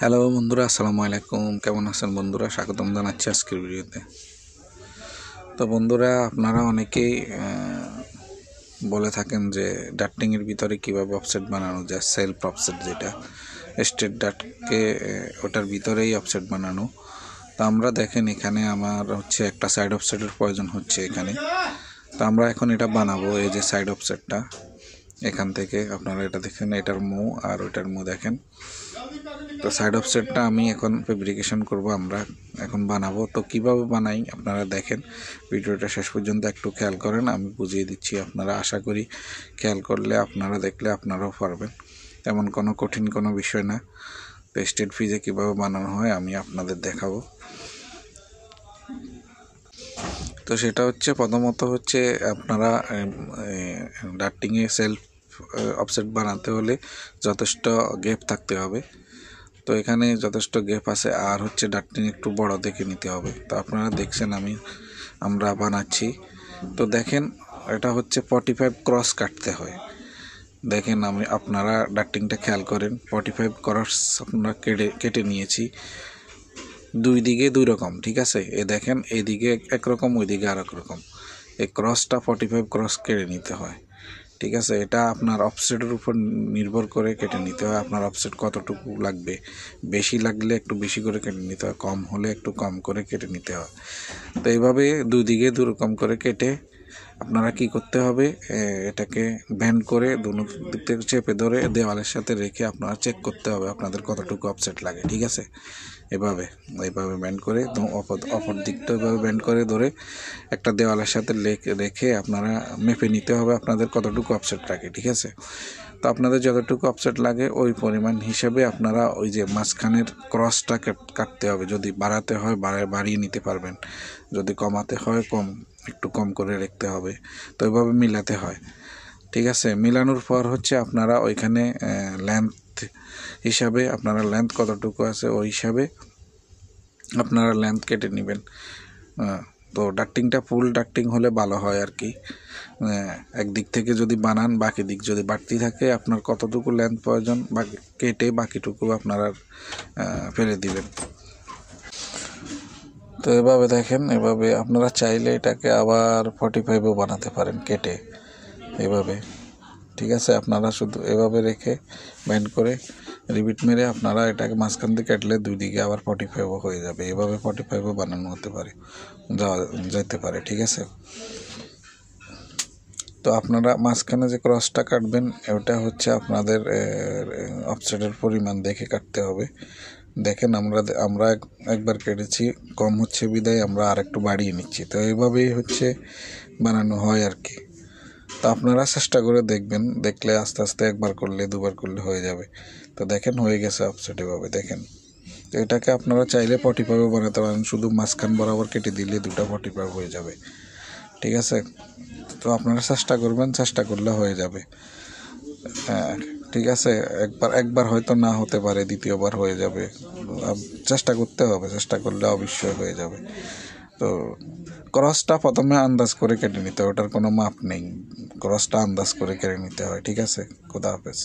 Hello বন্ধুরা, আসসালামু আলাইকুম। কেমন আছেন বন্ধুরা? স্বাগতম জানাচ্ছি আজকের ভিডিওতে। তো বন্ধুরা, আপনারা অনেকেই বলে থাকেন যে ডাক্টিংয়ের ভিতরে কিভাবে অফসেট বানানো যায়, সেলফ অফসেট, যেটা স্টেট ডাক্টকে ওটার ভিতরেই অফসেট বানানো। তো আমরা দেখেন এখানে আমার হচ্ছে একটা সাইড অফসেটের প্রয়োজন হচ্ছে এখানে। তো আমরা এখন এটা বানাবো। এই যে সাইড অফসেটটা, এখান থেকে আপনারা এটা দেখেন, এটার মুখ আর ওইটার মুখ দেখেন। তো সাইড অফসেটটা আমি এখন ফেব্রিকেশন করব, আমরা এখন বানাবো। তো কিভাবে বানাই আপনারা দেখেন, ভিডিওটা শেষ পর্যন্ত একটু খেয়াল করেন, আমি বুঝিয়ে দিচ্ছি। আপনারা আশা করি খেয়াল করলে, আপনারা দেখলে আপনারাও পারবেন। তেমন কোনো কঠিন কোনো বিষয় না। তো স্টেট ফ্রিজে কীভাবে বানানো হয় আমি আপনাদের দেখাবো। তো সেটা হচ্ছে প্রথমত হচ্ছে আপনারা ডাক্টিংয়ে সেলফ অফসেট বানাতে হলে যথেষ্ট গ্যাপ থাকতে হবে। তো এখানে যথেষ্ট গ্যাপ আছে, আর হচ্ছে ডাক্টিং একটু বড় দেখে নিতে হবে। তো আপনারা দেখছেন আমরা বানাচ্ছি। তো দেখেন, এটা হচ্ছে 45 ক্রস কাটতে হয়। দেখেন আপনারা ডাক্টিংটা খেয়াল করেন, 45 ক্রস আপনারা কেটে নিয়েছি। দুই দিকে দুই রকম, ঠিক আছে? দেখেন, এইদিকে একরকম, ওইদিকে আর এক রকম। এই ক্রসটা 45 ক্রস কেটে নিতে হয়, ঠিক আছে? এটা আপনার অফসেটের উপর নির্ভর করে কেটে নিতে হয়। আপনার অফসেট কতটুকু লাগবে, বেশি লাগলে একটু বেশি করে কেটে নিতে হয়, কম হলে একটু কম করে কেটে নিতে হয়। তো এইভাবে দুই দিকে দু রকম করে কেটে আপনারা কি করতে হবে, এটাকে ব্যান্ড করে দুনো দিক থেকে চেপে ধরে দেওয়ালের সাথে রেখে আপনারা চেক করতে হবে আপনাদের কতটুকু অফসেট লাগে, ঠিক আছে? এইভাবে ব্যান্ড করে অপর দিকটা এভাবে ব্যান্ড করে ধরে একটা দেওয়ালের সাথে রেখে আপনারা মেপে নিতে হবে আপনাদের কতটুকু অফসেট লাগে, ঠিক আছে? তো আপনাদের যতটুকু অফসেট লাগে ওই পরিমাণ হিসেবে আপনারা ওই যে মাঝখানের ক্রসটা কাটতে হবে। যদি বাড়াতে হয় বাড়িয়ে নিতে পারবেন, যদি কমাতে হয় একটু কম করে রাখতে হবে। তো এইভাবে মিলাতে হয়, ঠিক আছে? মিলানোর পর হচ্ছে আপনারা ওইখানে লেন্থ হিসাবে, আপনারা লেন্থ কতটুকু আছে ওই হিসাবে আপনারা লেন্থ কেটে নেবেন। তো ডাক্টিংটা ফুল ডাক্টিং হলে ভালো হয় আর কি। একদিক থেকে যদি বানান, বাকি দিক যদি বাড়তি থাকে, আপনার কতটুকু লেন্থ প্রয়োজন কেটে বাকিটুকু আপনারা ফেলে দিবেন। তো এভাবে দেখেন, এভাবে আপনারা চাইলে এটাকে আবার 45ও বানাতে পারেন কেটে, এভাবে, ঠিক আছে? আপনারা শুধু এভাবে রেখে ব্যান্ড করে রিপিট মেরে আপনারা এটাকে মাঝখান থেকে কাটলে দুই দিকে আবার 45ও হয়ে যাবে। এভাবে 45ও বানানো হতে পারে, যেতে পারে, ঠিক আছে? তো আপনারা মাঝখানে যে ক্রসটা কাটবেন, ওটা হচ্ছে আপনাদের অফসেটের পরিমাণ দেখে কাটতে হবে। দেখেন, আমরা একবার কেটেছি, কম হচ্ছে বিদায় আমরা আর একটু বাড়িয়ে নিচ্ছি। তো এইভাবেই হচ্ছে বানানো হয় আর কি। তো আপনারা চেষ্টা করে দেখবেন, দেখলে আস্তে আস্তে একবার করলে দুবার করলে হয়ে যাবে। তো দেখেন, হয়ে গেছে অফসেট, এভাবে দেখেন। তো এটাকে আপনারা চাইলে 45ও বানাতে পারেন, শুধু মাঝখান বরাবর কেটে দিলে দুটো 45 হয়ে যাবে, ঠিক আছে? তো আপনারা চেষ্টা করবেন, চেষ্টা করলে হয়ে যাবে। হ্যাঁ, ঠিক আছে? একবার হয়তো না হতে পারে, দ্বিতীয়বার হয়ে যাবে। চেষ্টা করতে হবে, চেষ্টা করলে অবশ্যই হয়ে যাবে। তো ক্রসটা প্রথমে আন্দাজ করে কেটে নিতে হয়, ওটার কোনো মাপ নেই। ক্রসটা আন্দাজ করে কেটে নিতে হয়, ঠিক আছে? খোদা হাফেজ।